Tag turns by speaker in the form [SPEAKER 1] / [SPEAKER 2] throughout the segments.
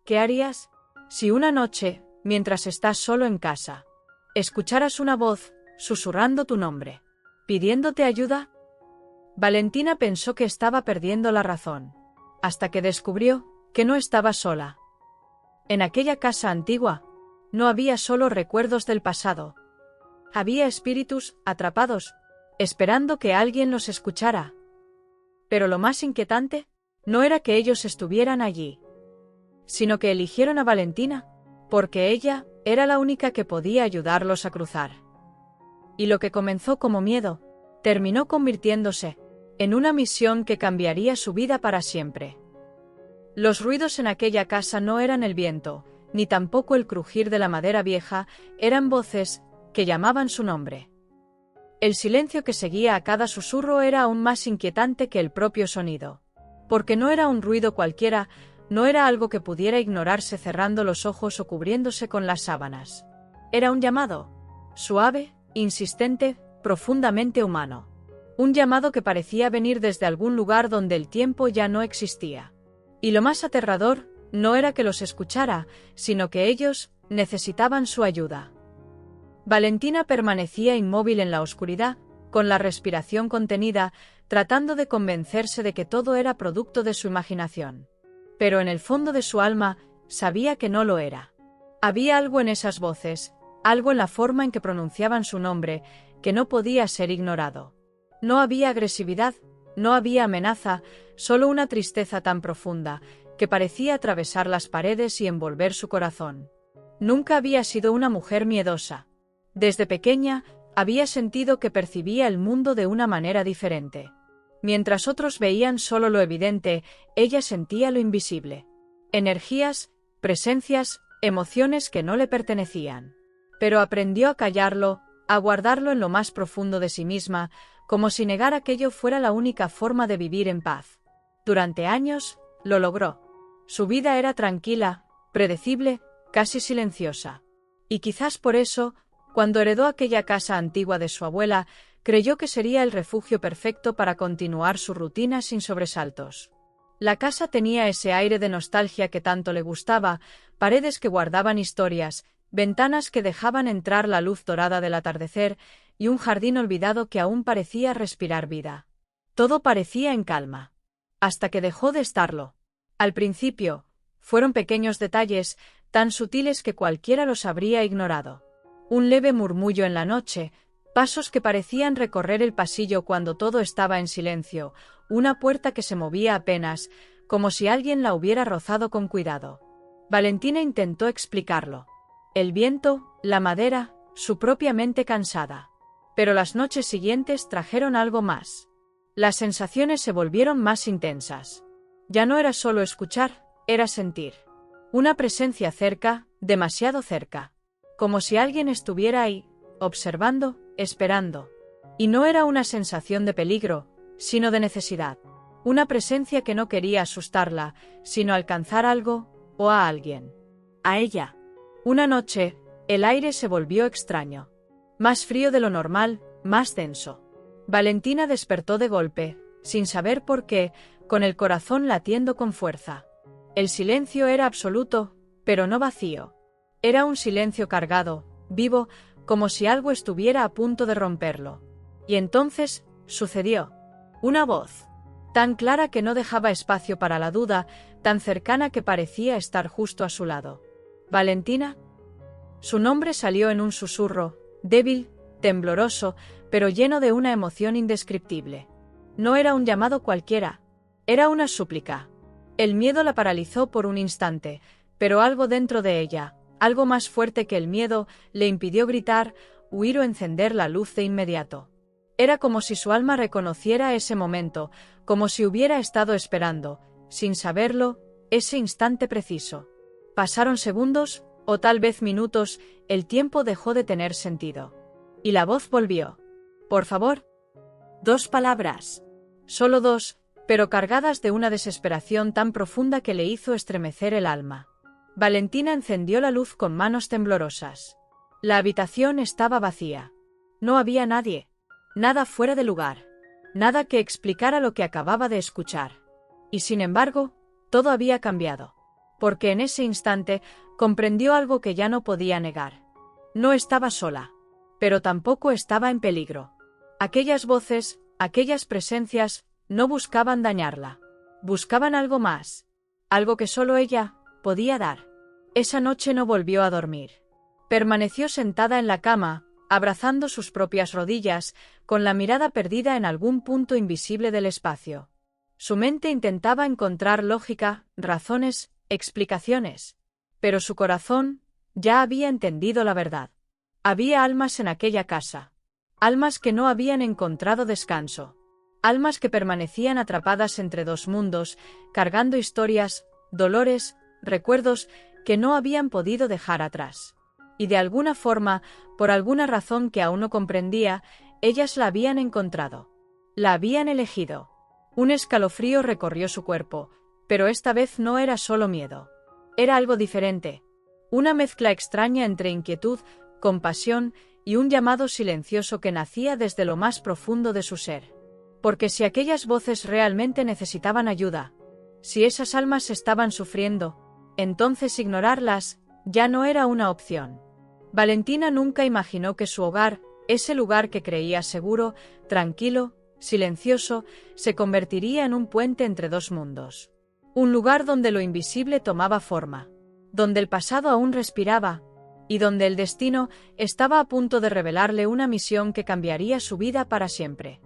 [SPEAKER 1] ¿Qué harías si una noche, mientras estás solo en casa, escucharas una voz susurrando tu nombre, pidiéndote ayuda? Valentina pensó que estaba perdiendo la razón, hasta que descubrió que no estaba sola. En aquella casa antigua, no había solo recuerdos del pasado. Había espíritus atrapados, esperando que alguien los escuchara. Pero lo más inquietante no era que ellos estuvieran allí, sino que eligieron a Valentina, porque ella era la única que podía ayudarlos a cruzar. Y lo que comenzó como miedo, terminó convirtiéndose en una misión que cambiaría su vida para siempre. Los ruidos en aquella casa no eran el viento, ni tampoco el crujir de la madera vieja, eran voces que llamaban su nombre. El silencio que seguía a cada susurro era aún más inquietante que el propio sonido, porque no era un ruido cualquiera, no era algo que pudiera ignorarse cerrando los ojos o cubriéndose con las sábanas. Era un llamado, suave, insistente, profundamente humano. Un llamado que parecía venir desde algún lugar donde el tiempo ya no existía. Y lo más aterrador no era que los escuchara, sino que ellos necesitaban su ayuda. Valentina permanecía inmóvil en la oscuridad, con la respiración contenida, tratando de convencerse de que todo era producto de su imaginación. Pero en el fondo de su alma, sabía que no lo era. Había algo en esas voces, algo en la forma en que pronunciaban su nombre, que no podía ser ignorado. No había agresividad, no había amenaza, solo una tristeza tan profunda, que parecía atravesar las paredes y envolver su corazón. Nunca había sido una mujer miedosa. Desde pequeña, había sentido que percibía el mundo de una manera diferente. Mientras otros veían solo lo evidente, ella sentía lo invisible. Energías, presencias, emociones que no le pertenecían. Pero aprendió a callarlo, a guardarlo en lo más profundo de sí misma, como si negar aquello fuera la única forma de vivir en paz. Durante años, lo logró. Su vida era tranquila, predecible, casi silenciosa. Y quizás por eso, cuando heredó aquella casa antigua de su abuela, creyó que sería el refugio perfecto para continuar su rutina sin sobresaltos. La casa tenía ese aire de nostalgia que tanto le gustaba, paredes que guardaban historias, ventanas que dejaban entrar la luz dorada del atardecer y un jardín olvidado que aún parecía respirar vida. Todo parecía en calma. Hasta que dejó de estarlo. Al principio, fueron pequeños detalles, tan sutiles que cualquiera los habría ignorado. Un leve murmullo en la noche, pasos que parecían recorrer el pasillo cuando todo estaba en silencio, una puerta que se movía apenas, como si alguien la hubiera rozado con cuidado. Valentina intentó explicarlo. El viento, la madera, su propia mente cansada. Pero las noches siguientes trajeron algo más. Las sensaciones se volvieron más intensas. Ya no era solo escuchar, era sentir. Una presencia cerca, demasiado cerca. Como si alguien estuviera ahí, observando, esperando. Y no era una sensación de peligro, sino de necesidad. Una presencia que no quería asustarla, sino alcanzar algo, o a alguien. A ella. Una noche, el aire se volvió extraño. Más frío de lo normal, más denso. Valentina despertó de golpe, sin saber por qué, con el corazón latiendo con fuerza. El silencio era absoluto, pero no vacío. Era un silencio cargado, vivo, como si algo estuviera a punto de romperlo. Y entonces, sucedió. Una voz. Tan clara que no dejaba espacio para la duda, tan cercana que parecía estar justo a su lado. ¿Valentina? Su nombre salió en un susurro, débil, tembloroso, pero lleno de una emoción indescriptible. No era un llamado cualquiera, era una súplica. El miedo la paralizó por un instante, pero algo dentro de ella, algo más fuerte que el miedo, le impidió gritar, huir o encender la luz de inmediato. Era como si su alma reconociera ese momento, como si hubiera estado esperando, sin saberlo, ese instante preciso. Pasaron segundos, o tal vez minutos, el tiempo dejó de tener sentido. Y la voz volvió. «Por favor». 2 palabras. Solo 2, pero cargadas de una desesperación tan profunda que le hizo estremecer el alma. Valentina encendió la luz con manos temblorosas. La habitación estaba vacía. No había nadie. Nada fuera de lugar. Nada que explicara lo que acababa de escuchar. Y sin embargo, todo había cambiado. porque en ese instante comprendió algo que ya no podía negar. No estaba sola, pero tampoco estaba en peligro. Aquellas voces, aquellas presencias, no buscaban dañarla. Buscaban algo más, algo que solo ella podía dar. Esa noche no volvió a dormir. Permaneció sentada en la cama, abrazando sus propias rodillas, con la mirada perdida en algún punto invisible del espacio. Su mente intentaba encontrar lógica, razones, explicaciones. Pero su corazón ya había entendido la verdad. Había almas en aquella casa. Almas que no habían encontrado descanso. Almas que permanecían atrapadas entre dos mundos, cargando historias, dolores, recuerdos que no habían podido dejar atrás. Y de alguna forma, por alguna razón que aún no comprendía, ellas la habían encontrado. La habían elegido. Un escalofrío recorrió su cuerpo, pero esta vez no era solo miedo. Era algo diferente. Una mezcla extraña entre inquietud, compasión y un llamado silencioso que nacía desde lo más profundo de su ser. Porque si aquellas voces realmente necesitaban ayuda, si esas almas estaban sufriendo, entonces ignorarlas ya no era una opción. Valentina nunca imaginó que su hogar, ese lugar que creía seguro, tranquilo, silencioso, se convertiría en un puente entre dos mundos. Un lugar donde lo invisible tomaba forma, donde el pasado aún respiraba, y donde el destino estaba a punto de revelarle una misión que cambiaría su vida para siempre.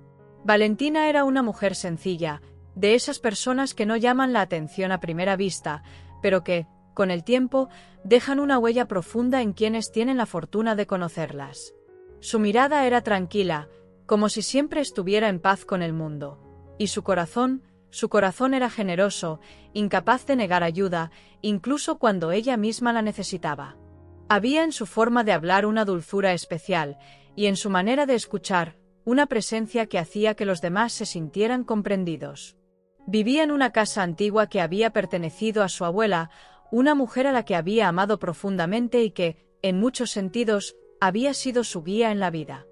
[SPEAKER 1] Valentina era una mujer sencilla, de esas personas que no llaman la atención a primera vista, pero que, con el tiempo, dejan una huella profunda en quienes tienen la fortuna de conocerlas. Su mirada era tranquila, como si siempre estuviera en paz con el mundo, y su corazón era generoso, incapaz de negar ayuda, incluso cuando ella misma la necesitaba. Había en su forma de hablar una dulzura especial, y en su manera de escuchar, una presencia que hacía que los demás se sintieran comprendidos. Vivía en una casa antigua que había pertenecido a su abuela, una mujer a la que había amado profundamente y que, en muchos sentidos, había sido su guía en la vida.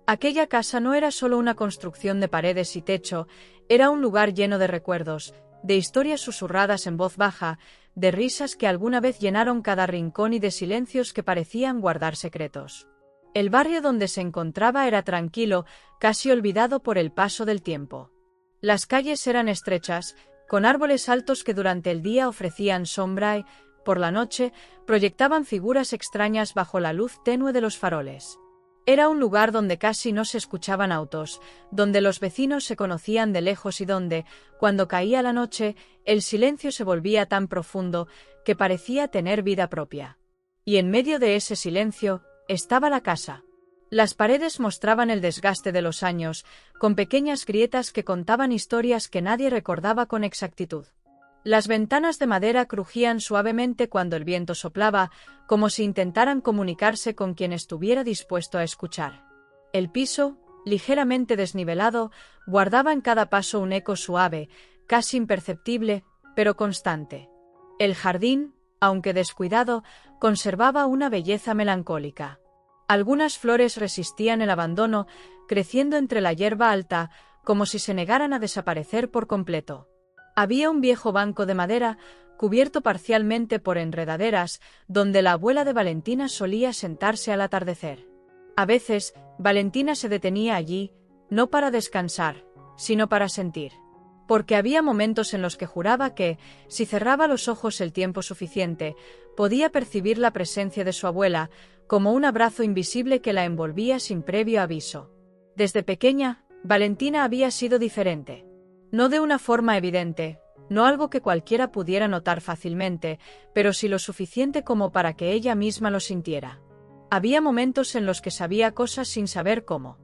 [SPEAKER 1] Aquella casa no era solo una construcción de paredes y techo, era un lugar lleno de recuerdos, de historias susurradas en voz baja, de risas que alguna vez llenaron cada rincón y de silencios que parecían guardar secretos. El barrio donde se encontraba era tranquilo, casi olvidado por el paso del tiempo. Las calles eran estrechas, con árboles altos que durante el día ofrecían sombra y, por la noche, proyectaban figuras extrañas bajo la luz tenue de los faroles. Era un lugar donde casi no se escuchaban autos, donde los vecinos se conocían de lejos y donde, cuando caía la noche, el silencio se volvía tan profundo que parecía tener vida propia. Y en medio de ese silencio estaba la casa. Las paredes mostraban el desgaste de los años, con pequeñas grietas que contaban historias que nadie recordaba con exactitud. Las ventanas de madera crujían suavemente cuando el viento soplaba, como si intentaran comunicarse con quien estuviera dispuesto a escuchar. El piso, ligeramente desnivelado, guardaba en cada paso un eco suave, casi imperceptible, pero constante. El jardín, aunque descuidado, conservaba una belleza melancólica. Algunas flores resistían el abandono, creciendo entre la hierba alta, como si se negaran a desaparecer por completo. Había un viejo banco de madera, cubierto parcialmente por enredaderas, donde la abuela de Valentina solía sentarse al atardecer. A veces, Valentina se detenía allí, no para descansar, sino para sentir. Porque había momentos en los que juraba que, si cerraba los ojos el tiempo suficiente, podía percibir la presencia de su abuela, como un abrazo invisible que la envolvía sin previo aviso. Desde pequeña, Valentina había sido diferente. No de una forma evidente, no algo que cualquiera pudiera notar fácilmente, pero sí lo suficiente como para que ella misma lo sintiera. Había momentos en los que sabía cosas sin saber cómo.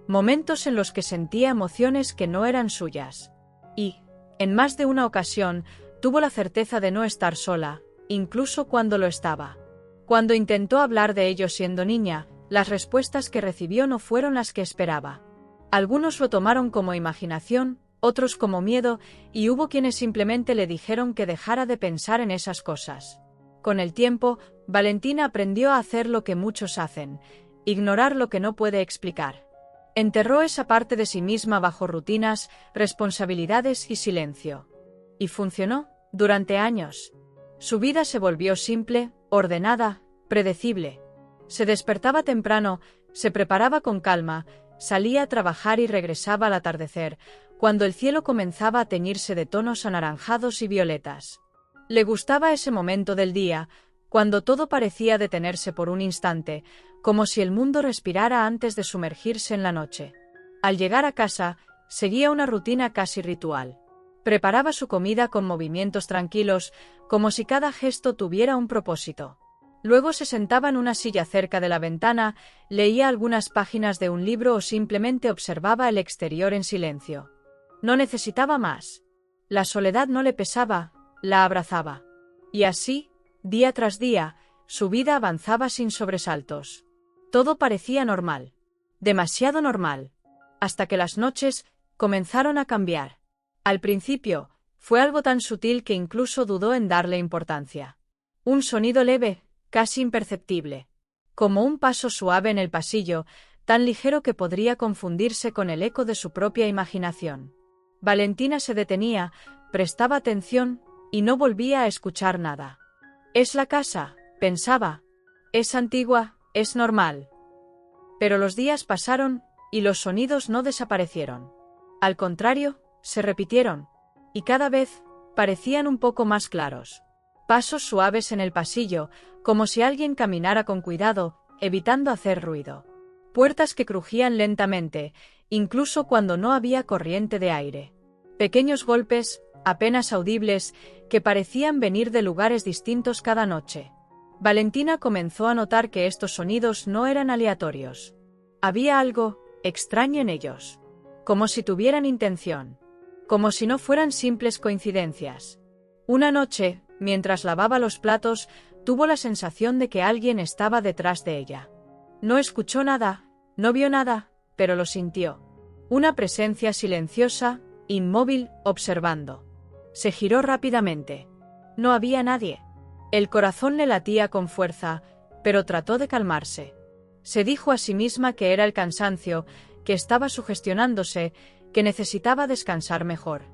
[SPEAKER 1] Momentos en los que sentía emociones que no eran suyas. Y, en más de una ocasión, tuvo la certeza de no estar sola, incluso cuando lo estaba. Cuando intentó hablar de ello siendo niña, las respuestas que recibió no fueron las que esperaba. Algunos lo tomaron como imaginación, otros como miedo, y hubo quienes simplemente le dijeron que dejara de pensar en esas cosas. Con el tiempo, Valentina aprendió a hacer lo que muchos hacen, ignorar lo que no puede explicar. Enterró esa parte de sí misma bajo rutinas, responsabilidades y silencio. Y funcionó, durante años. Su vida se volvió simple, ordenada, predecible. Se despertaba temprano, se preparaba con calma, salía a trabajar y regresaba al atardecer, cuando el cielo comenzaba a teñirse de tonos anaranjados y violetas. Le gustaba ese momento del día, cuando todo parecía detenerse por un instante, como si el mundo respirara antes de sumergirse en la noche. Al llegar a casa, seguía una rutina casi ritual. Preparaba su comida con movimientos tranquilos, como si cada gesto tuviera un propósito. Luego se sentaba en una silla cerca de la ventana, leía algunas páginas de un libro o simplemente observaba el exterior en silencio. No necesitaba más. La soledad no le pesaba, la abrazaba. Y así, día tras día, su vida avanzaba sin sobresaltos. Todo parecía normal. Demasiado normal. Hasta que las noches comenzaron a cambiar. Al principio, fue algo tan sutil que incluso dudó en darle importancia. Un sonido leve, casi imperceptible. Como un paso suave en el pasillo, tan ligero que podría confundirse con el eco de su propia imaginación. Valentina se detenía, prestaba atención, y no volvía a escuchar nada. «Es la casa», pensaba. «Es antigua, es normal». Pero los días pasaron, y los sonidos no desaparecieron. Al contrario, se repitieron, y cada vez parecían un poco más claros. Pasos suaves en el pasillo, como si alguien caminara con cuidado, evitando hacer ruido. Puertas que crujían lentamente, incluso cuando no había corriente de aire. Pequeños golpes, apenas audibles, que parecían venir de lugares distintos cada noche. Valentina comenzó a notar que estos sonidos no eran aleatorios. Había algo extraño en ellos. Como si tuvieran intención. Como si no fueran simples coincidencias. Una noche, mientras lavaba los platos, tuvo la sensación de que alguien estaba detrás de ella. No escuchó nada, no vio nada, pero lo sintió. Una presencia silenciosa, inmóvil, observando. Se giró rápidamente. No había nadie. El corazón le latía con fuerza, pero trató de calmarse. Se dijo a sí misma que era el cansancio, que estaba sugestionándose, que necesitaba descansar mejor.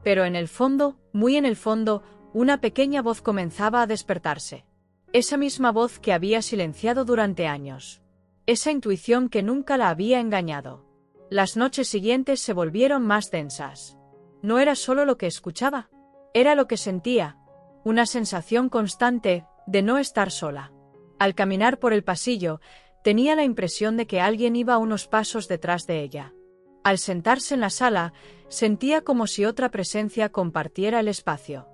[SPEAKER 1] Pero en el fondo, muy en el fondo, una pequeña voz comenzaba a despertarse. Esa misma voz que había silenciado durante años. Esa intuición que nunca la había engañado. Las noches siguientes se volvieron más densas. No era solo lo que escuchaba, era lo que sentía, una sensación constante de no estar sola. Al caminar por el pasillo, tenía la impresión de que alguien iba unos pasos detrás de ella. Al sentarse en la sala, sentía como si otra presencia compartiera el espacio.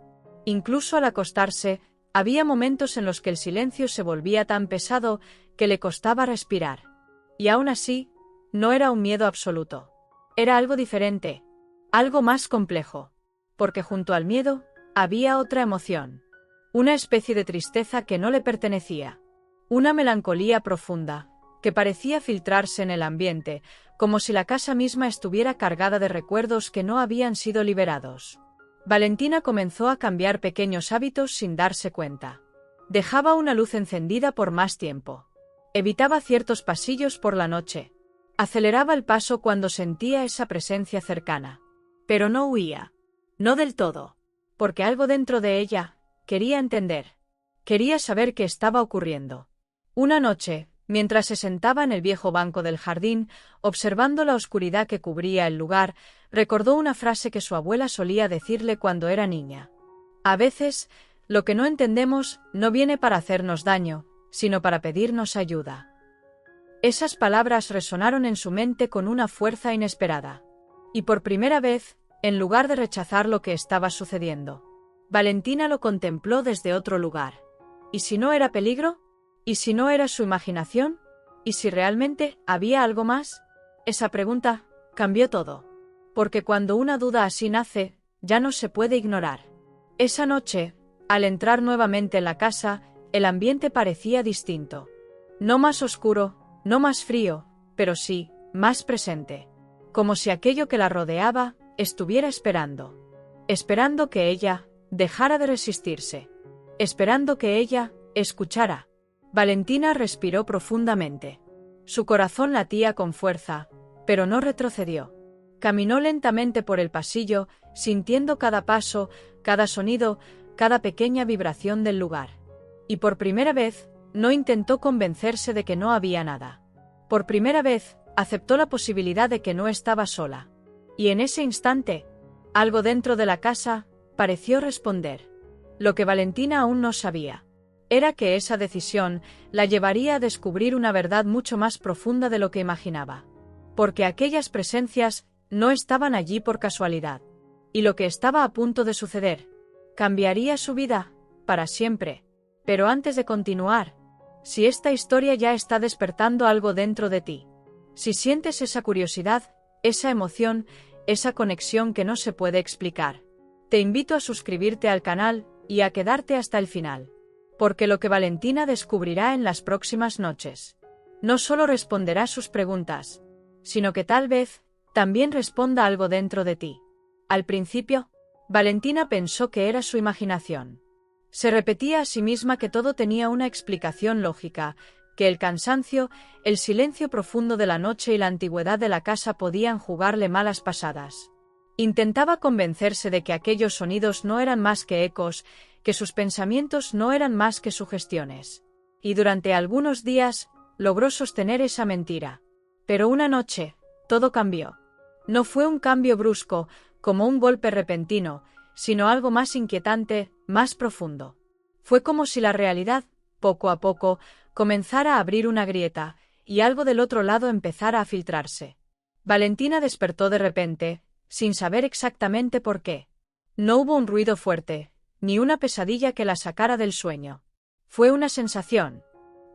[SPEAKER 1] Incluso al acostarse, había momentos en los que el silencio se volvía tan pesado que le costaba respirar. Y aún así, no era un miedo absoluto. Era algo diferente, algo más complejo. Porque junto al miedo, había otra emoción. Una especie de tristeza que no le pertenecía. Una melancolía profunda, que parecía filtrarse en el ambiente, como si la casa misma estuviera cargada de recuerdos que no habían sido liberados. Valentina comenzó a cambiar pequeños hábitos sin darse cuenta. Dejaba una luz encendida por más tiempo. Evitaba ciertos pasillos por la noche. Aceleraba el paso cuando sentía esa presencia cercana. Pero no huía. No del todo. Porque algo dentro de ella quería entender. Quería saber qué estaba ocurriendo. Una noche, mientras se sentaba en el viejo banco del jardín, observando la oscuridad que cubría el lugar, recordó una frase que su abuela solía decirle cuando era niña. A veces, lo que no entendemos no viene para hacernos daño, sino para pedirnos ayuda. Esas palabras resonaron en su mente con una fuerza inesperada. Y por primera vez, en lugar de rechazar lo que estaba sucediendo, Valentina lo contempló desde otro lugar. ¿Y si no era peligro? ¿Y si no era su imaginación? ¿Y si realmente había algo más? Esa pregunta cambió todo. Porque cuando una duda así nace, ya no se puede ignorar. Esa noche, al entrar nuevamente en la casa, el ambiente parecía distinto. No más oscuro, no más frío, pero sí, más presente. Como si aquello que la rodeaba estuviera esperando. Esperando que ella dejara de resistirse. Esperando que ella escuchara. Valentina respiró profundamente. Su corazón latía con fuerza, pero no retrocedió. Caminó lentamente por el pasillo, sintiendo cada paso, cada sonido, cada pequeña vibración del lugar. Y por primera vez, no intentó convencerse de que no había nada. Por primera vez, aceptó la posibilidad de que no estaba sola. Y en ese instante, algo dentro de la casa pareció responder. Lo que Valentina aún no sabía era que esa decisión la llevaría a descubrir una verdad mucho más profunda de lo que imaginaba. Porque aquellas presencias no estaban allí por casualidad. Y lo que estaba a punto de suceder cambiaría su vida para siempre. Pero antes de continuar, si esta historia ya está despertando algo dentro de ti, si sientes esa curiosidad, esa emoción, esa conexión que no se puede explicar, te invito a suscribirte al canal y a quedarte hasta el final. Porque lo que Valentina descubrirá en las próximas noches no solo responderá sus preguntas, sino que tal vez también responda algo dentro de ti. Al principio, Valentina pensó que era su imaginación. Se repetía a sí misma que todo tenía una explicación lógica, que el cansancio, el silencio profundo de la noche y la antigüedad de la casa podían jugarle malas pasadas. Intentaba convencerse de que aquellos sonidos no eran más que ecos, que sus pensamientos no eran más que sugestiones. Y durante algunos días, logró sostener esa mentira. Pero una noche, todo cambió. No fue un cambio brusco, como un golpe repentino, sino algo más inquietante, más profundo. Fue como si la realidad, poco a poco, comenzara a abrir una grieta, y algo del otro lado empezara a filtrarse. Valentina despertó de repente, sin saber exactamente por qué. No hubo un ruido fuerte, ni una pesadilla que la sacara del sueño. Fue una sensación,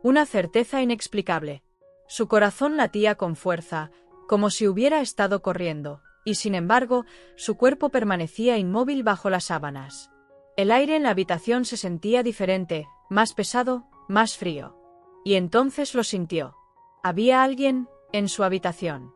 [SPEAKER 1] una certeza inexplicable. Su corazón latía con fuerza, como si hubiera estado corriendo, y sin embargo, su cuerpo permanecía inmóvil bajo las sábanas. El aire en la habitación se sentía diferente, más pesado, más frío. Y entonces lo sintió. Había alguien en su habitación.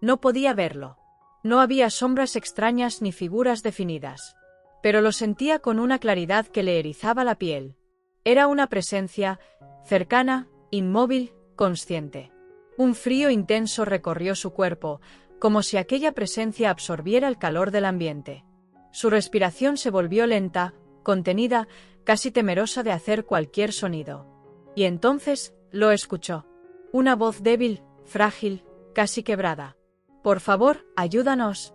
[SPEAKER 1] No podía verlo. No había sombras extrañas ni figuras definidas. Pero lo sentía con una claridad que le erizaba la piel. Era una presencia, cercana, inmóvil, consciente. Un frío intenso recorrió su cuerpo, como si aquella presencia absorbiera el calor del ambiente. Su respiración se volvió lenta, contenida, casi temerosa de hacer cualquier sonido. Y entonces, lo escuchó. Una voz débil, frágil, casi quebrada. «Por favor, ayúdanos».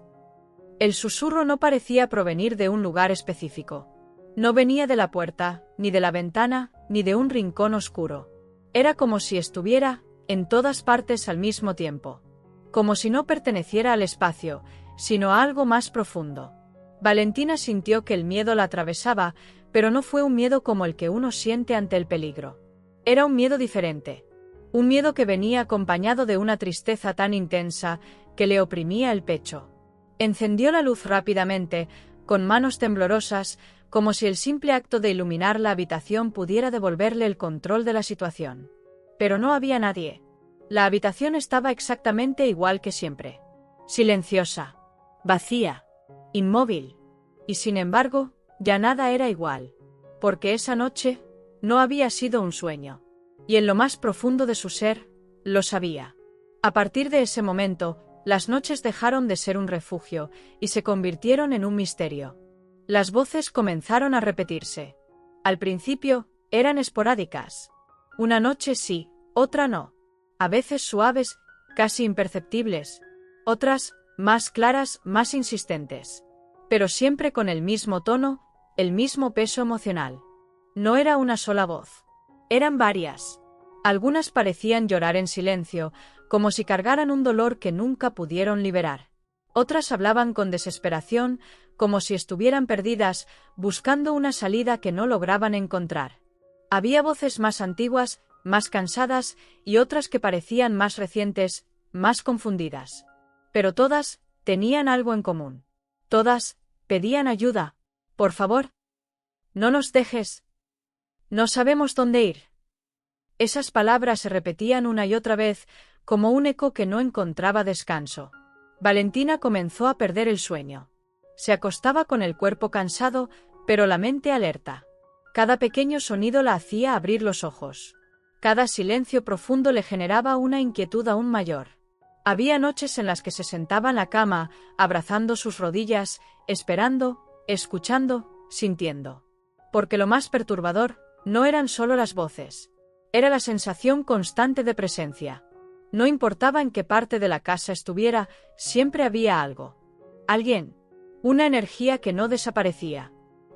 [SPEAKER 1] El susurro no parecía provenir de un lugar específico. No venía de la puerta, ni de la ventana, ni de un rincón oscuro. Era como si estuviera en todas partes al mismo tiempo. Como si no perteneciera al espacio, sino a algo más profundo. Valentina sintió que el miedo la atravesaba, pero no fue un miedo como el que uno siente ante el peligro. Era un miedo diferente. Un miedo que venía acompañado de una tristeza tan intensa que le oprimía el pecho. Encendió la luz rápidamente, con manos temblorosas, como si el simple acto de iluminar la habitación pudiera devolverle el control de la situación. Pero no había nadie. La habitación estaba exactamente igual que siempre. Silenciosa, vacía, inmóvil. Y sin embargo, ya nada era igual. Porque esa noche no había sido un sueño. Y en lo más profundo de su ser, lo sabía. A partir de ese momento, las noches dejaron de ser un refugio y se convirtieron en un misterio. Las voces comenzaron a repetirse. Al principio, eran esporádicas. Una noche sí, otra no. A veces suaves, casi imperceptibles. Otras, más claras, más insistentes. Pero siempre con el mismo tono, el mismo peso emocional. No era una sola voz. Eran varias. Algunas parecían llorar en silencio, como si cargaran un dolor que nunca pudieron liberar. Otras hablaban con desesperación, como si estuvieran perdidas, buscando una salida que no lograban encontrar. Había voces más antiguas, más cansadas, y otras que parecían más recientes, más confundidas. Pero todas tenían algo en común. Todas pedían ayuda. Por favor, no nos dejes. No sabemos dónde ir. Esas palabras se repetían una y otra vez, como un eco que no encontraba descanso. Valentina comenzó a perder el sueño. Se acostaba con el cuerpo cansado, pero la mente alerta. Cada pequeño sonido la hacía abrir los ojos. Cada silencio profundo le generaba una inquietud aún mayor. Había noches en las que se sentaba en la cama, abrazando sus rodillas, esperando, escuchando, sintiendo. Porque lo más perturbador no eran solo las voces. Era la sensación constante de presencia. No importaba en qué parte de la casa estuviera, siempre había algo. Alguien. Una energía que no desaparecía.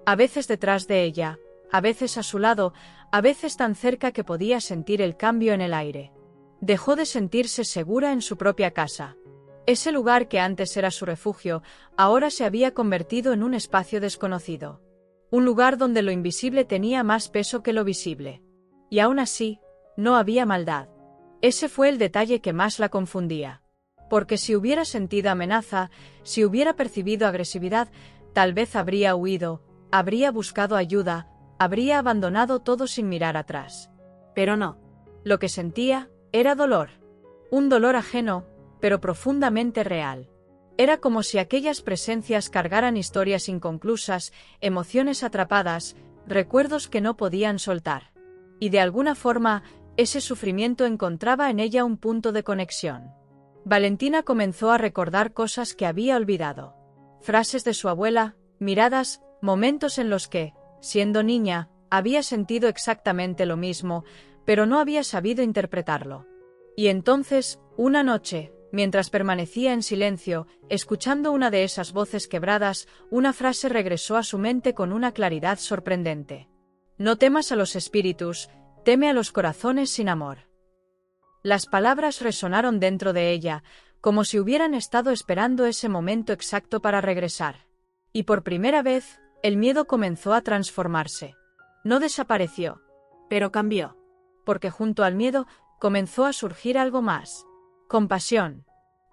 [SPEAKER 1] A veces detrás de ella, a veces a su lado, a veces tan cerca que podía sentir el cambio en el aire. Dejó de sentirse segura en su propia casa. Ese lugar que antes era su refugio, ahora se había convertido en un espacio desconocido. Un lugar donde lo invisible tenía más peso que lo visible. Y aún así, no había maldad. Ese fue el detalle que más la confundía. Porque si hubiera sentido amenaza, si hubiera percibido agresividad, tal vez habría huido, habría buscado ayuda, habría abandonado todo sin mirar atrás. Pero no. Lo que sentía era dolor. Un dolor ajeno, pero profundamente real. Era como si aquellas presencias cargaran historias inconclusas, emociones atrapadas, recuerdos que no podían soltar. Y de alguna forma, ese sufrimiento encontraba en ella un punto de conexión. Valentina comenzó a recordar cosas que había olvidado. Frases de su abuela, miradas, momentos en los que, siendo niña, había sentido exactamente lo mismo, pero no había sabido interpretarlo. Y entonces, una noche, mientras permanecía en silencio, escuchando una de esas voces quebradas, una frase regresó a su mente con una claridad sorprendente. No temas a los espíritus, teme a los corazones sin amor. Las palabras resonaron dentro de ella, como si hubieran estado esperando ese momento exacto para regresar. Y por primera vez, el miedo comenzó a transformarse. No desapareció, pero cambió. Porque junto al miedo, comenzó a surgir algo más. Compasión.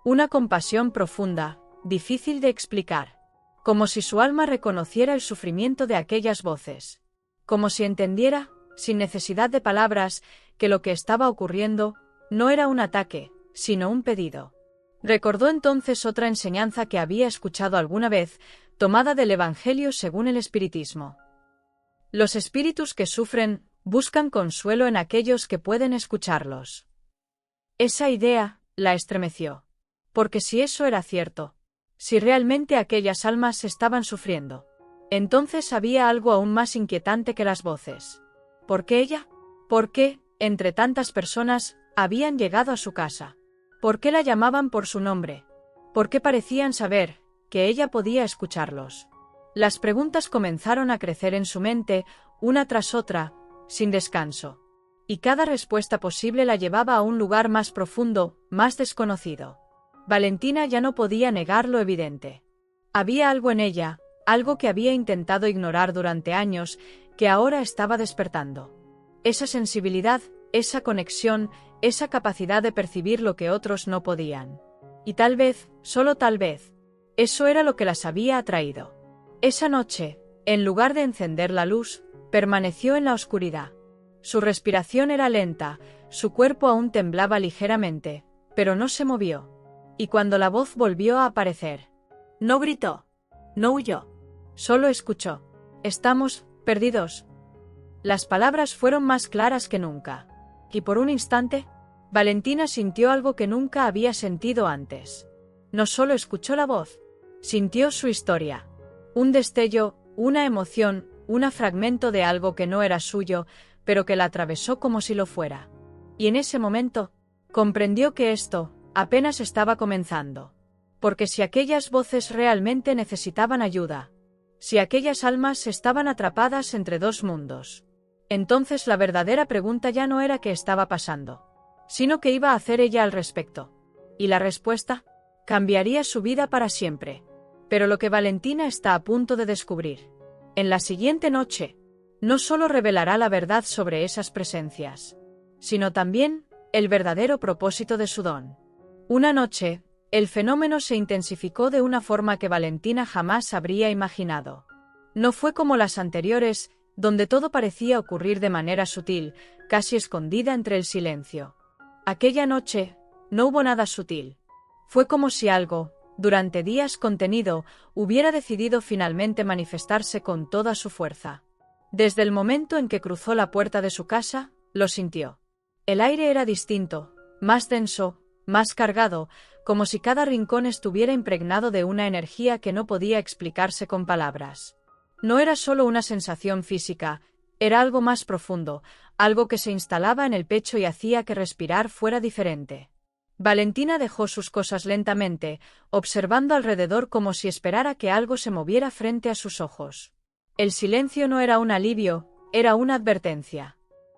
[SPEAKER 1] Una compasión profunda, difícil de explicar. Como si su alma reconociera el sufrimiento de aquellas voces. Como si entendiera, sin necesidad de palabras, que lo que estaba ocurriendo no era un ataque, sino un pedido. Recordó entonces otra enseñanza que había escuchado alguna vez, tomada del Evangelio según el Espiritismo. Los espíritus que sufren buscan consuelo en aquellos que pueden escucharlos. Esa idea la estremeció. Porque si eso era cierto, si realmente aquellas almas estaban sufriendo, entonces había algo aún más inquietante que las voces. ¿Por qué ella? ¿Por qué, entre tantas personas, habían llegado a su casa? ¿Por qué la llamaban por su nombre? ¿Por qué parecían saber que ella podía escucharlos? Las preguntas comenzaron a crecer en su mente, una tras otra, sin descanso. Y cada respuesta posible la llevaba a un lugar más profundo, más desconocido. Valentina ya no podía negar lo evidente. Había algo en ella, algo que había intentado ignorar durante años, que ahora estaba despertando. Esa sensibilidad, esa conexión, esa capacidad de percibir lo que otros no podían. Y tal vez, solo tal vez, eso era lo que las había atraído. Esa noche, en lugar de encender la luz, permaneció en la oscuridad. Su respiración era lenta, su cuerpo aún temblaba ligeramente, pero no se movió. Y cuando la voz volvió a aparecer, no gritó, no huyó, solo escuchó. Estamos perdidos. Las palabras fueron más claras que nunca. Y por un instante, Valentina sintió algo que nunca había sentido antes. No solo escuchó la voz, sintió su historia. Un destello, una emoción, un fragmento de algo que no era suyo, pero que la atravesó como si lo fuera. Y en ese momento, comprendió que esto apenas estaba comenzando. Porque si aquellas voces realmente necesitaban ayuda, si aquellas almas estaban atrapadas entre dos mundos, entonces la verdadera pregunta ya no era qué estaba pasando, sino qué iba a hacer ella al respecto. Y la respuesta cambiaría su vida para siempre. Pero lo que Valentina está a punto de descubrir, en la siguiente noche, no solo revelará la verdad sobre esas presencias, sino también el verdadero propósito de su don. Una noche, el fenómeno se intensificó de una forma que Valentina jamás habría imaginado. No fue como las anteriores, donde todo parecía ocurrir de manera sutil, casi escondida entre el silencio. Aquella noche, no hubo nada sutil. Fue como si algo, durante días contenido, hubiera decidido finalmente manifestarse con toda su fuerza. Desde el momento en que cruzó la puerta de su casa, lo sintió. El aire era distinto, más denso, más cargado, como si cada rincón estuviera impregnado de una energía que no podía explicarse con palabras. No era solo una sensación física, era algo más profundo, algo que se instalaba en el pecho y hacía que respirar fuera diferente. Valentina dejó sus cosas lentamente, observando alrededor como si esperara que algo se moviera frente a sus ojos. El silencio no era un alivio, era una advertencia.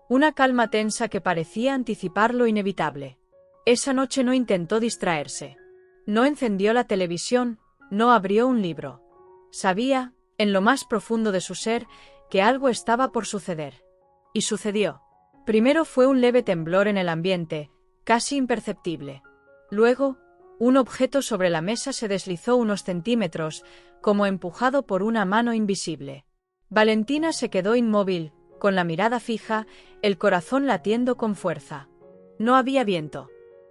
[SPEAKER 1] Una calma tensa que parecía anticipar lo inevitable. Esa noche no intentó distraerse. No encendió la televisión, no abrió un libro. Sabía, en lo más profundo de su ser, que algo estaba por suceder. Y sucedió. Primero fue un leve temblor en el ambiente, casi imperceptible. Luego, un objeto sobre la mesa se deslizó unos centímetros, como empujado por una mano invisible. Valentina se quedó inmóvil, con la mirada fija, el corazón latiendo con fuerza. No había viento.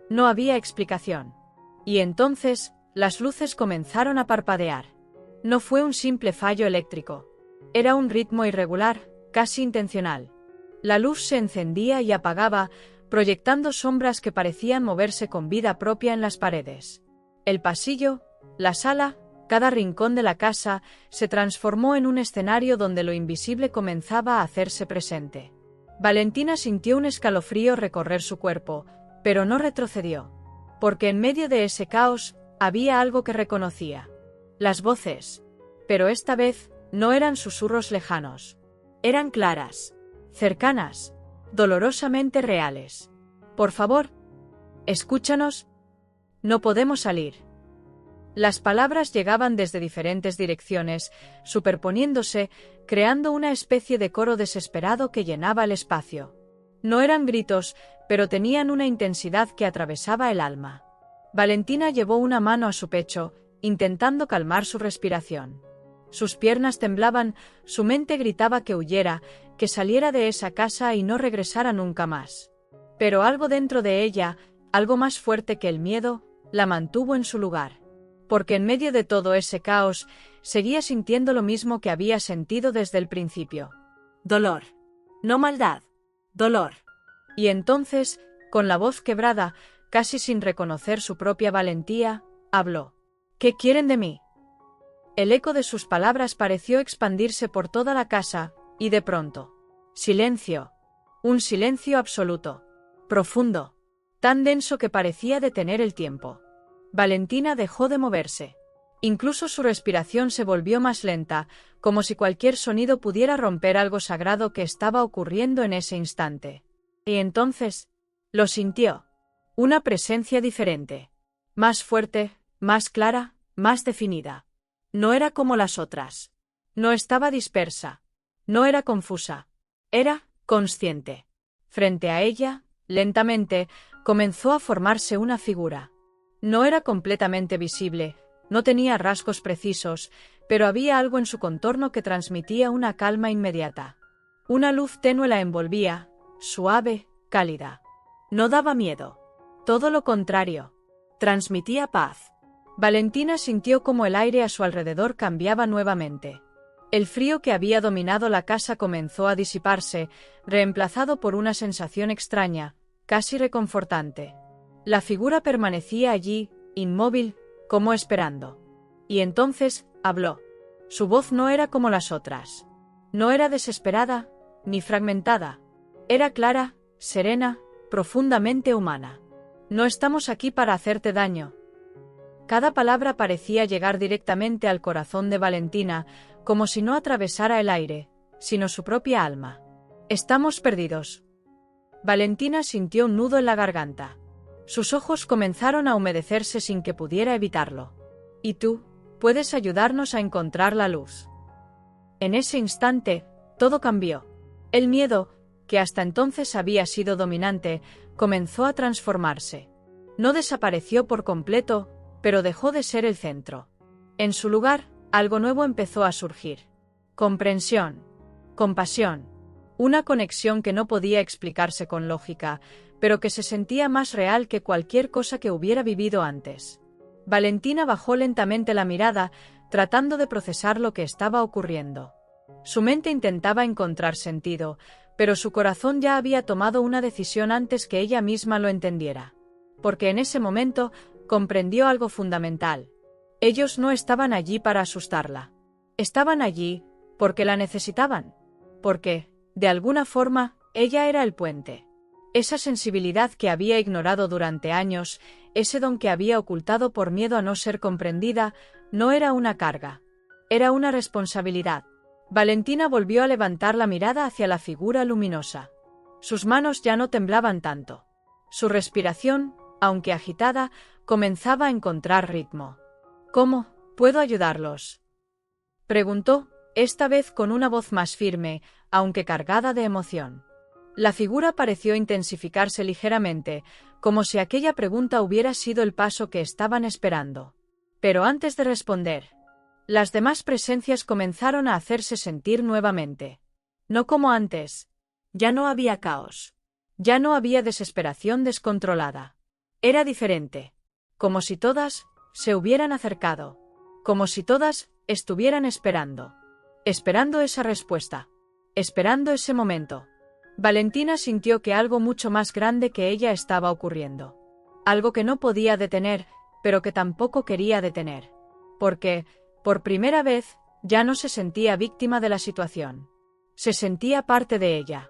[SPEAKER 1] No había explicación. Y entonces, las luces comenzaron a parpadear. No fue un simple fallo eléctrico. Era un ritmo irregular, casi intencional. La luz se encendía y apagaba, proyectando sombras que parecían moverse con vida propia en las paredes. El pasillo, la sala, cada rincón de la casa, se transformó en un escenario donde lo invisible comenzaba a hacerse presente. Valentina sintió un escalofrío recorrer su cuerpo, pero no retrocedió. Porque en medio de ese caos, había algo que reconocía. Las voces. Pero esta vez, no eran susurros lejanos. Eran claras, cercanas, dolorosamente reales. Por favor, escúchanos. No podemos salir. Las palabras llegaban desde diferentes direcciones, superponiéndose, creando una especie de coro desesperado que llenaba el espacio. No eran gritos, pero tenían una intensidad que atravesaba el alma. Valentina llevó una mano a su pecho, intentando calmar su respiración. Sus piernas temblaban, su mente gritaba que huyera, que saliera de esa casa y no regresara nunca más. Pero algo dentro de ella, algo más fuerte que el miedo, la mantuvo en su lugar. Porque en medio de todo ese caos, seguía sintiendo lo mismo que había sentido desde el principio. Dolor. No maldad. Dolor. Y entonces, con la voz quebrada, casi sin reconocer su propia valentía, habló. ¿Qué quieren de mí? El eco de sus palabras pareció expandirse por toda la casa, y de pronto. Silencio. Un silencio absoluto. Profundo. Tan denso que parecía detener el tiempo. Valentina dejó de moverse. Incluso su respiración se volvió más lenta, como si cualquier sonido pudiera romper algo sagrado que estaba ocurriendo en ese instante. Y entonces, lo sintió. Una presencia diferente. Más fuerte, más clara, más definida. No era como las otras. No estaba dispersa. No era confusa. Era consciente. Frente a ella, lentamente, comenzó a formarse una figura. No era completamente visible, no tenía rasgos precisos, pero había algo en su contorno que transmitía una calma inmediata. Una luz tenue la envolvía, suave, cálida. No daba miedo. Todo lo contrario. Transmitía paz. Valentina sintió como el aire a su alrededor cambiaba nuevamente. El frío que había dominado la casa comenzó a disiparse, reemplazado por una sensación extraña, casi reconfortante. La figura permanecía allí, inmóvil, como esperando. Y entonces, habló. Su voz no era como las otras. No era desesperada, ni fragmentada. Era clara, serena, profundamente humana. No estamos aquí para hacerte daño. Cada palabra parecía llegar directamente al corazón de Valentina, como si no atravesara el aire, sino su propia alma. Estamos perdidos. Valentina sintió un nudo en la garganta. Sus ojos comenzaron a humedecerse sin que pudiera evitarlo. ¿Y tú, puedes ayudarnos a encontrar la luz? En ese instante, todo cambió. El miedo, que hasta entonces había sido dominante, comenzó a transformarse. No desapareció por completo, pero dejó de ser el centro. En su lugar, algo nuevo empezó a surgir. Comprensión. Compasión. Una conexión que no podía explicarse con lógica, pero que se sentía más real que cualquier cosa que hubiera vivido antes. Valentina bajó lentamente la mirada, tratando de procesar lo que estaba ocurriendo. Su mente intentaba encontrar sentido, pero su corazón ya había tomado una decisión antes que ella misma lo entendiera. Porque en ese momento, comprendió algo fundamental. Ellos no estaban allí para asustarla. Estaban allí, Porque la necesitaban. Porque, de alguna forma, ella era el puente. Esa sensibilidad que había ignorado durante años, ese don que había ocultado por miedo a no ser comprendida, no era una carga. Era una responsabilidad. Valentina volvió a levantar la mirada hacia la figura luminosa. Sus manos ya no temblaban tanto. Su respiración, aunque agitada, comenzaba a encontrar ritmo. «¿Cómo puedo ayudarlos?», preguntó, esta vez con una voz más firme, aunque cargada de emoción. La figura pareció intensificarse ligeramente, como si aquella pregunta hubiera sido el paso que estaban esperando. Pero antes de responder, las demás presencias comenzaron a hacerse sentir nuevamente. No como antes. Ya no había caos. Ya no había desesperación descontrolada. Era diferente. Como si todas se hubieran acercado. Como si todas estuvieran esperando. Esperando esa respuesta. Esperando ese momento. Valentina sintió que algo mucho más grande que ella estaba ocurriendo. Algo que no podía detener, pero que tampoco quería detener. Porque, por primera vez, ya no se sentía víctima de la situación. Se sentía parte de ella.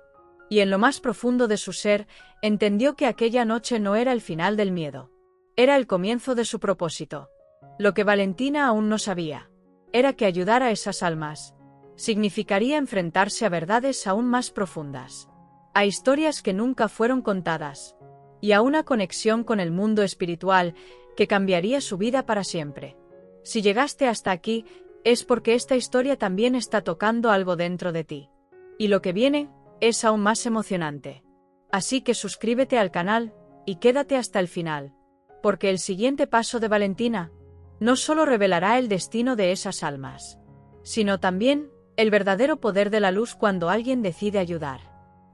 [SPEAKER 1] Y en lo más profundo de su ser, entendió que aquella noche no era el final del miedo. Era el comienzo de su propósito. Lo que Valentina aún no sabía era que ayudar a esas almas significaría enfrentarse a verdades aún más profundas, a historias que nunca fueron contadas, y a una conexión con el mundo espiritual que cambiaría su vida para siempre. Si llegaste hasta aquí, es porque esta historia también está tocando algo dentro de ti. Y lo que viene es aún más emocionante. Así que suscríbete al canal y quédate hasta el final, porque el siguiente paso de Valentina no solo revelará el destino de esas almas, sino también el verdadero poder de la luz cuando alguien decide ayudar.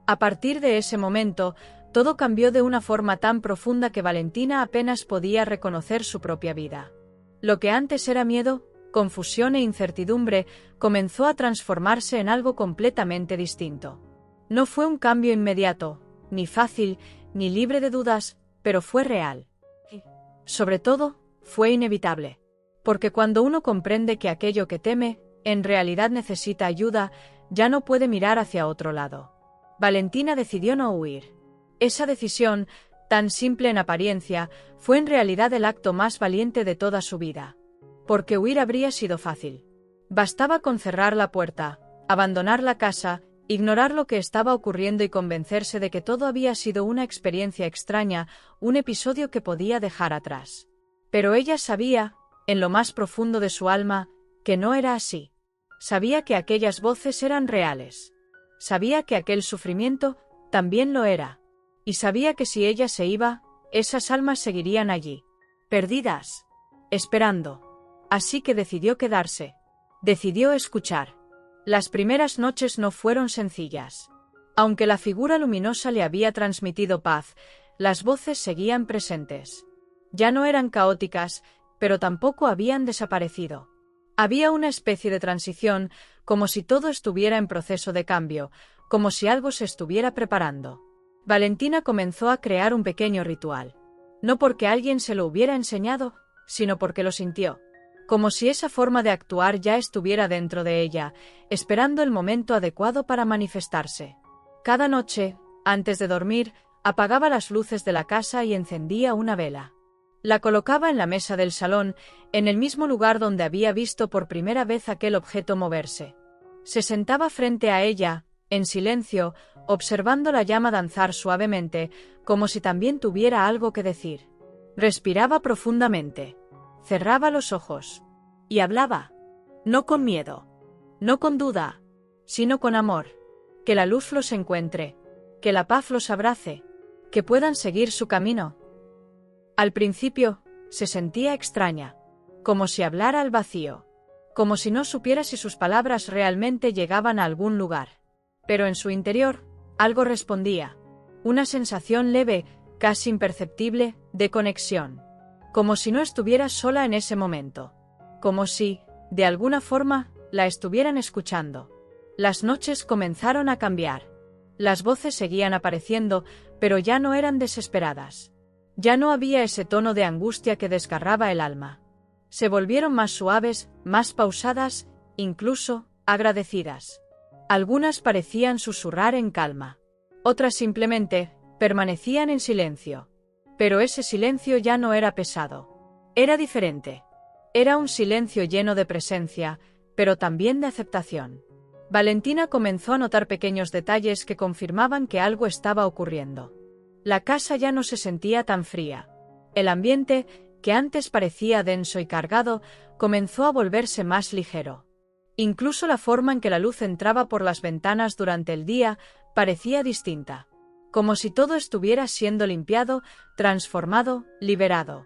[SPEAKER 1] A partir de ese momento, todo cambió de una forma tan profunda que Valentina apenas podía reconocer su propia vida. Lo que antes era miedo, confusión e incertidumbre, comenzó a transformarse en algo completamente distinto. No fue un cambio inmediato, ni fácil, ni libre de dudas, pero fue real. Y, sobre todo, fue inevitable. Porque cuando uno comprende que aquello que teme, en realidad necesita ayuda, ya no puede mirar hacia otro lado. Valentina decidió no huir. Esa decisión, tan simple en apariencia, fue en realidad el acto más valiente de toda su vida. Porque huir habría sido fácil. Bastaba con cerrar la puerta, abandonar la casa, ignorar lo que estaba ocurriendo y convencerse de que todo había sido una experiencia extraña, un episodio que podía dejar atrás. Pero ella sabía, en lo más profundo de su alma, que no era así. Sabía que aquellas voces eran reales. Sabía que aquel sufrimiento también lo era. Y sabía que si ella se iba, esas almas seguirían allí, perdidas, esperando. Así que decidió quedarse. Decidió escuchar. Las primeras noches no fueron sencillas. Aunque la figura luminosa le había transmitido paz, las voces seguían presentes. Ya no eran caóticas, pero tampoco habían desaparecido. Había una especie de transición, como si todo estuviera en proceso de cambio, como si algo se estuviera preparando. Valentina comenzó a crear un pequeño ritual. No porque alguien se lo hubiera enseñado, sino porque lo sintió. Como si esa forma de actuar ya estuviera dentro de ella, esperando el momento adecuado para manifestarse. Cada noche, antes de dormir, apagaba las luces de la casa y encendía una vela. La colocaba en la mesa del salón, en el mismo lugar donde había visto por primera vez aquel objeto moverse. Se sentaba frente a ella, en silencio, observando la llama danzar suavemente, como si también tuviera algo que decir. Respiraba profundamente. Cerraba los ojos. Y hablaba. No con miedo. No con duda. Sino con amor. Que la luz los encuentre. Que la paz los abrace. Que puedan seguir su camino. Al principio, se sentía extraña. Como si hablara al vacío. Como si no supiera si sus palabras realmente llegaban a algún lugar. Pero en su interior, algo respondía. Una sensación leve, casi imperceptible, de conexión. Como si no estuviera sola en ese momento. Como si, de alguna forma, la estuvieran escuchando. Las noches comenzaron a cambiar. Las voces seguían apareciendo, pero ya no eran desesperadas. Ya no había ese tono de angustia que desgarraba el alma. Se volvieron más suaves, más pausadas, incluso agradecidas. Algunas parecían susurrar en calma. Otras simplemente permanecían en silencio. Pero ese silencio ya no era pesado. Era diferente. Era un silencio lleno de presencia, pero también de aceptación. Valentina comenzó a notar pequeños detalles que confirmaban que algo estaba ocurriendo. La casa ya no se sentía tan fría. El ambiente, que antes parecía denso y cargado, comenzó a volverse más ligero. Incluso la forma en que la luz entraba por las ventanas durante el día parecía distinta. Como si todo estuviera siendo limpiado, transformado, liberado.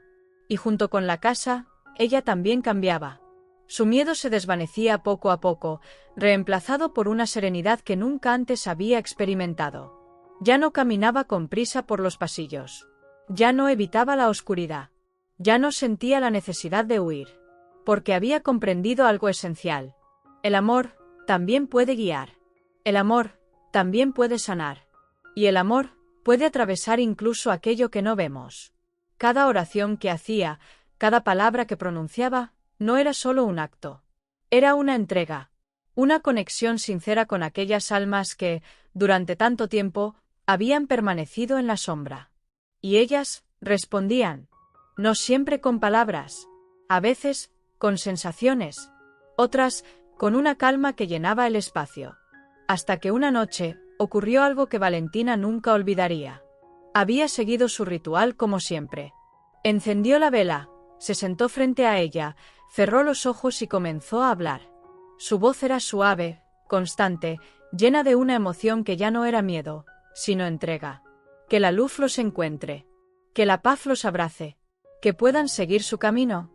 [SPEAKER 1] Y junto con la casa, ella también cambiaba. Su miedo se desvanecía poco a poco, reemplazado por una serenidad que nunca antes había experimentado. Ya no caminaba con prisa por los pasillos. Ya no evitaba la oscuridad. Ya no sentía la necesidad de huir. Porque había comprendido algo esencial. El amor también puede guiar. El amor también puede sanar. Y el amor puede atravesar incluso aquello que no vemos. Cada oración que hacía, cada palabra que pronunciaba, no era solo un acto. Era una entrega. Una conexión sincera con aquellas almas que, durante tanto tiempo, habían permanecido en la sombra. Y ellas respondían. No siempre con palabras. A veces, con sensaciones. Otras, con una calma que llenaba el espacio. Hasta que una noche, ocurrió algo que Valentina nunca olvidaría. Había seguido su ritual como siempre. Encendió la vela, se sentó frente a ella, cerró los ojos y comenzó a hablar. Su voz era suave, constante, llena de una emoción que ya no era miedo, sino entrega. Que la luz los encuentre. Que la paz los abrace. Que puedan seguir su camino.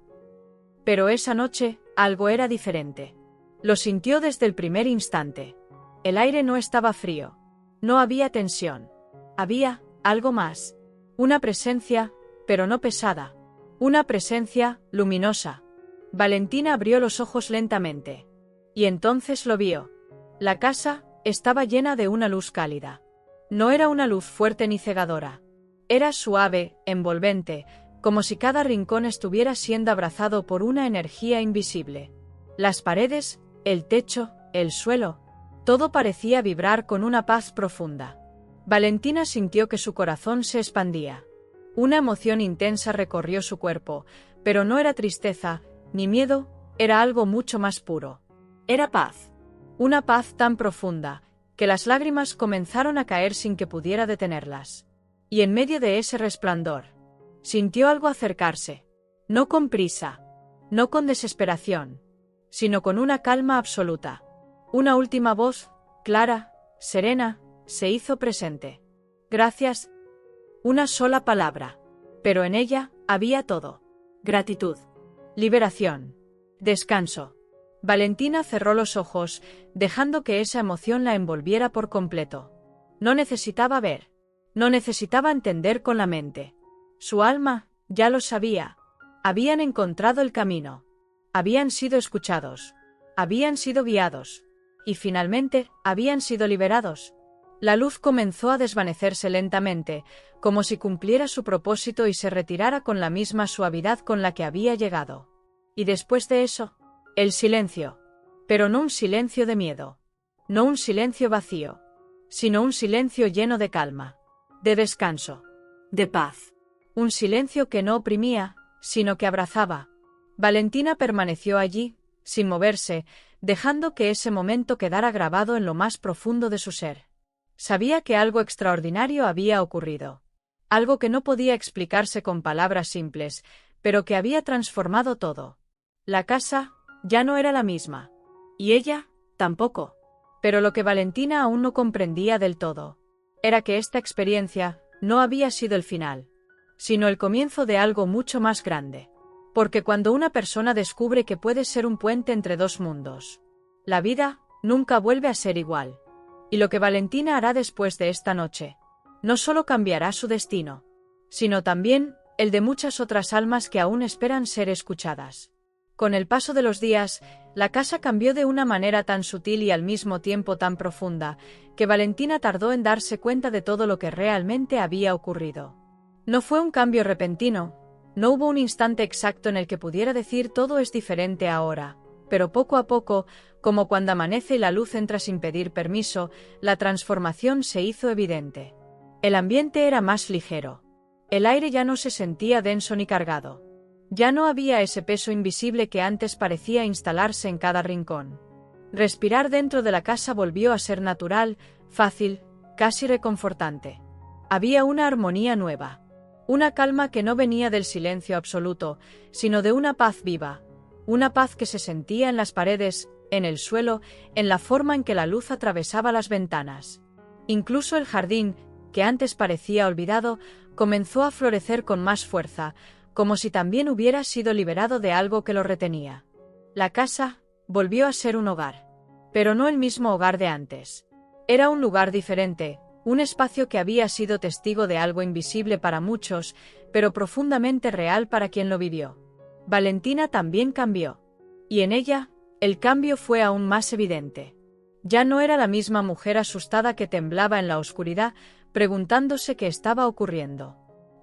[SPEAKER 1] Pero esa noche, algo era diferente. Lo sintió desde el primer instante. El aire no estaba frío. No había tensión. Había algo más. Una presencia, pero no pesada. Una presencia luminosa. Valentina abrió los ojos lentamente. Y entonces lo vio. La casa estaba llena de una luz cálida. No era una luz fuerte ni cegadora. Era suave, envolvente, como si cada rincón estuviera siendo abrazado por una energía invisible. Las paredes, el techo, el suelo, todo parecía vibrar con una paz profunda. Valentina sintió que su corazón se expandía. Una emoción intensa recorrió su cuerpo, pero no era tristeza, ni miedo, era algo mucho más puro. Era paz. Una paz tan profunda, que las lágrimas comenzaron a caer sin que pudiera detenerlas. Y en medio de ese resplandor, sintió algo acercarse. No con prisa, no con desesperación, sino con una calma absoluta. Una última voz, clara, serena, se hizo presente. Gracias. Una sola palabra. Pero en ella había todo. Gratitud. Liberación. Descanso. Valentina cerró los ojos, dejando que esa emoción la envolviera por completo. No necesitaba ver. No necesitaba entender con la mente. Su alma, ya lo sabía. Habían encontrado el camino. Habían sido escuchados. Habían sido guiados. Y finalmente, habían sido liberados. La luz comenzó a desvanecerse lentamente, como si cumpliera su propósito y se retirara con la misma suavidad con la que había llegado. Y después de eso, el silencio. Pero no un silencio de miedo. No un silencio vacío. Sino un silencio lleno de calma. De descanso. De paz. Un silencio que no oprimía, sino que abrazaba. Valentina permaneció allí, sin moverse, dejando que ese momento quedara grabado en lo más profundo de su ser. Sabía que algo extraordinario había ocurrido. Algo que no podía explicarse con palabras simples, pero que había transformado todo. La casa ya no era la misma. Y ella, tampoco. Pero lo que Valentina aún no comprendía del todo, era que esta experiencia no había sido el final, sino el comienzo de algo mucho más grande. Porque cuando una persona descubre que puede ser un puente entre dos mundos, la vida nunca vuelve a ser igual. Y lo que Valentina hará después de esta noche, no solo cambiará su destino, sino también el de muchas otras almas que aún esperan ser escuchadas. Con el paso de los días, la casa cambió de una manera tan sutil y al mismo tiempo tan profunda, que Valentina tardó en darse cuenta de todo lo que realmente había ocurrido. No fue un cambio repentino. No hubo un instante exacto en el que pudiera decir todo es diferente ahora, pero poco a poco, como cuando amanece y la luz entra sin pedir permiso, la transformación se hizo evidente. El ambiente era más ligero. El aire ya no se sentía denso ni cargado. Ya no había ese peso invisible que antes parecía instalarse en cada rincón. Respirar dentro de la casa volvió a ser natural, fácil, casi reconfortante. Había una armonía nueva. Una calma que no venía del silencio absoluto, sino de una paz viva. Una paz que se sentía en las paredes, en el suelo, en la forma en que la luz atravesaba las ventanas. Incluso el jardín, que antes parecía olvidado, comenzó a florecer con más fuerza, como si también hubiera sido liberado de algo que lo retenía. La casa volvió a ser un hogar. Pero no el mismo hogar de antes. Era un lugar diferente, un espacio que había sido testigo de algo invisible para muchos, pero profundamente real para quien lo vivió. Valentina también cambió. Y en ella, el cambio fue aún más evidente. Ya no era la misma mujer asustada que temblaba en la oscuridad, preguntándose qué estaba ocurriendo.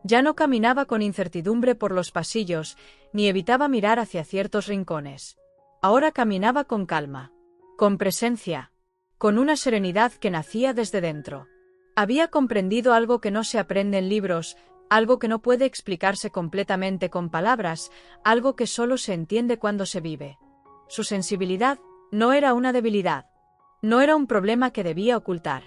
[SPEAKER 1] Ya no caminaba con incertidumbre por los pasillos, ni evitaba mirar hacia ciertos rincones. Ahora caminaba con calma, con presencia, con una serenidad que nacía desde dentro. Había comprendido algo que no se aprende en libros, algo que no puede explicarse completamente con palabras, algo que solo se entiende cuando se vive. Su sensibilidad no era una debilidad, no era un problema que debía ocultar.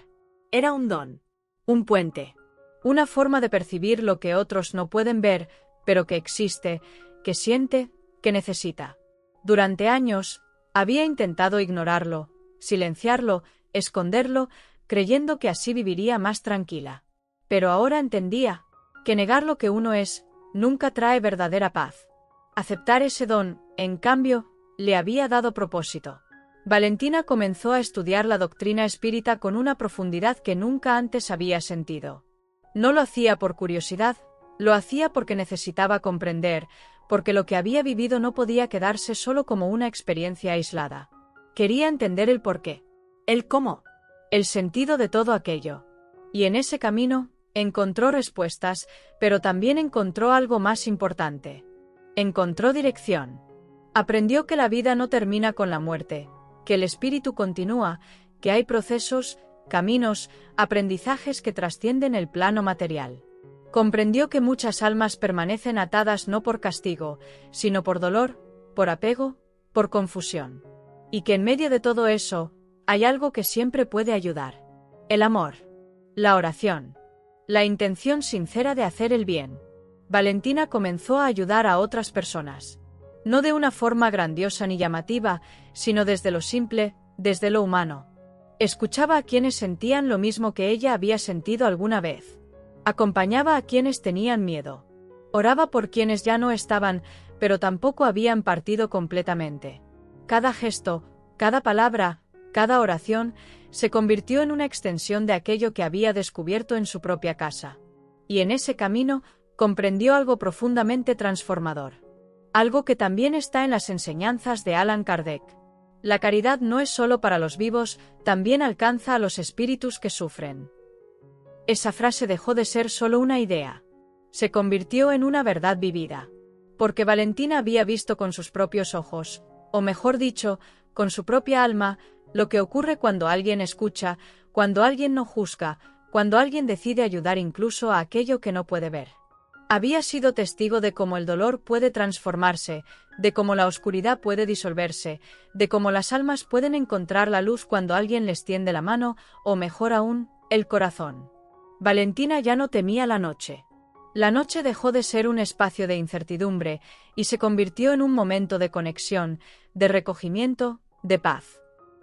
[SPEAKER 1] Era un don, un puente, una forma de percibir lo que otros no pueden ver, pero que existe, que siente, que necesita. Durante años, había intentado ignorarlo, silenciarlo, esconderlo, creyendo que así viviría más tranquila. Pero ahora entendía que negar lo que uno es nunca trae verdadera paz. Aceptar ese don, en cambio, le había dado propósito. Valentina comenzó a estudiar la doctrina espírita con una profundidad que nunca antes había sentido. No lo hacía por curiosidad, lo hacía porque necesitaba comprender, porque lo que había vivido no podía quedarse solo como una experiencia aislada. Quería entender el porqué, el cómo, el sentido de todo aquello. Y en ese camino, encontró respuestas, pero también encontró algo más importante. Encontró dirección. Aprendió que la vida no termina con la muerte, que el espíritu continúa, que hay procesos, caminos, aprendizajes que trascienden el plano material. Comprendió que muchas almas permanecen atadas no por castigo, sino por dolor, por apego, por confusión. Y que en medio de todo eso, hay algo que siempre puede ayudar. El amor. La oración. La intención sincera de hacer el bien. Valentina comenzó a ayudar a otras personas. No de una forma grandiosa ni llamativa, sino desde lo simple, desde lo humano. Escuchaba a quienes sentían lo mismo que ella había sentido alguna vez. Acompañaba a quienes tenían miedo. Oraba por quienes ya no estaban, pero tampoco habían partido completamente. Cada gesto, cada palabra, cada oración, se convirtió en una extensión de aquello que había descubierto en su propia casa. Y en ese camino, comprendió algo profundamente transformador. Algo que también está en las enseñanzas de Allan Kardec. La caridad no es solo para los vivos, también alcanza a los espíritus que sufren. Esa frase dejó de ser solo una idea. Se convirtió en una verdad vivida. Porque Valentina había visto con sus propios ojos, o mejor dicho, con su propia alma, lo que ocurre cuando alguien escucha, cuando alguien no juzga, cuando alguien decide ayudar incluso a aquello que no puede ver. Había sido testigo de cómo el dolor puede transformarse, de cómo la oscuridad puede disolverse, de cómo las almas pueden encontrar la luz cuando alguien les tiende la mano, o mejor aún, el corazón. Valentina ya no temía la noche. La noche dejó de ser un espacio de incertidumbre y se convirtió en un momento de conexión, de recogimiento, de paz.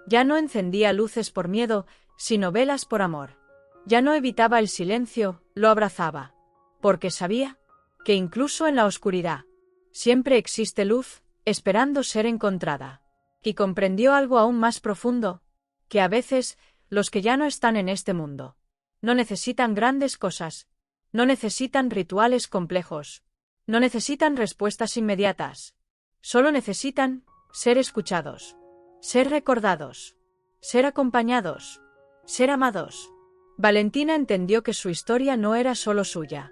[SPEAKER 1] Ya no encendía luces por miedo, sino velas por amor. Ya no evitaba el silencio, lo abrazaba. Porque sabía que incluso en la oscuridad siempre existe luz, esperando ser encontrada. Y comprendió algo aún más profundo, que a veces, los que ya no están en este mundo, no necesitan grandes cosas, no necesitan rituales complejos, no necesitan respuestas inmediatas, solo necesitan ser escuchados, ser recordados, ser acompañados, ser amados. Valentina entendió que su historia no era solo suya.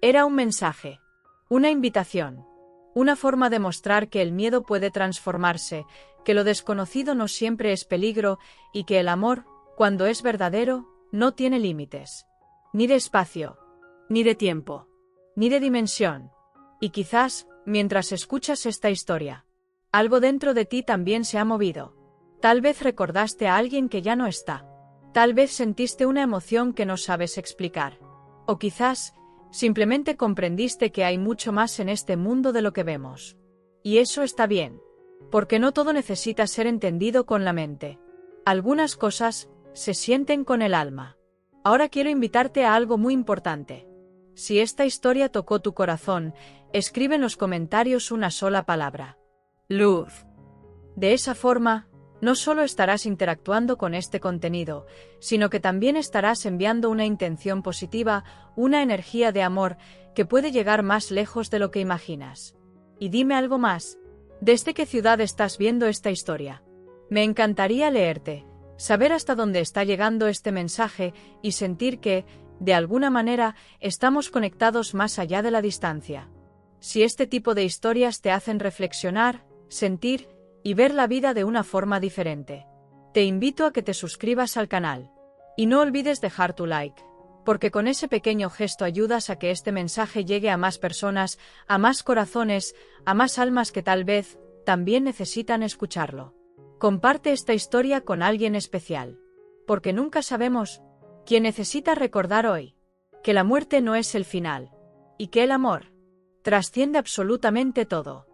[SPEAKER 1] Era un mensaje, una invitación, una forma de mostrar que el miedo puede transformarse, que lo desconocido no siempre es peligro y que el amor, cuando es verdadero, no tiene límites. Ni de espacio, ni de tiempo, ni de dimensión. Y quizás, mientras escuchas esta historia, algo dentro de ti también se ha movido. Tal vez recordaste a alguien que ya no está. Tal vez sentiste una emoción que no sabes explicar. O quizás, simplemente comprendiste que hay mucho más en este mundo de lo que vemos. Y eso está bien. Porque no todo necesita ser entendido con la mente. Algunas cosas se sienten con el alma. Ahora quiero invitarte a algo muy importante. Si esta historia tocó tu corazón, escribe en los comentarios una sola palabra: luz. De esa forma, no solo estarás interactuando con este contenido, sino que también estarás enviando una intención positiva, una energía de amor que puede llegar más lejos de lo que imaginas. Y dime algo más. ¿Desde qué ciudad estás viendo esta historia? Me encantaría leerte, saber hasta dónde está llegando este mensaje y sentir que, de alguna manera, estamos conectados más allá de la distancia. Si este tipo de historias te hacen reflexionar, sentir y ver la vida de una forma diferente, te invito a que te suscribas al canal. Y no olvides dejar tu like, porque con ese pequeño gesto ayudas a que este mensaje llegue a más personas, a más corazones, a más almas que tal vez también necesitan escucharlo. Comparte esta historia con alguien especial, porque nunca sabemos quién necesita recordar hoy que la muerte no es el final, y que el amor trasciende absolutamente todo.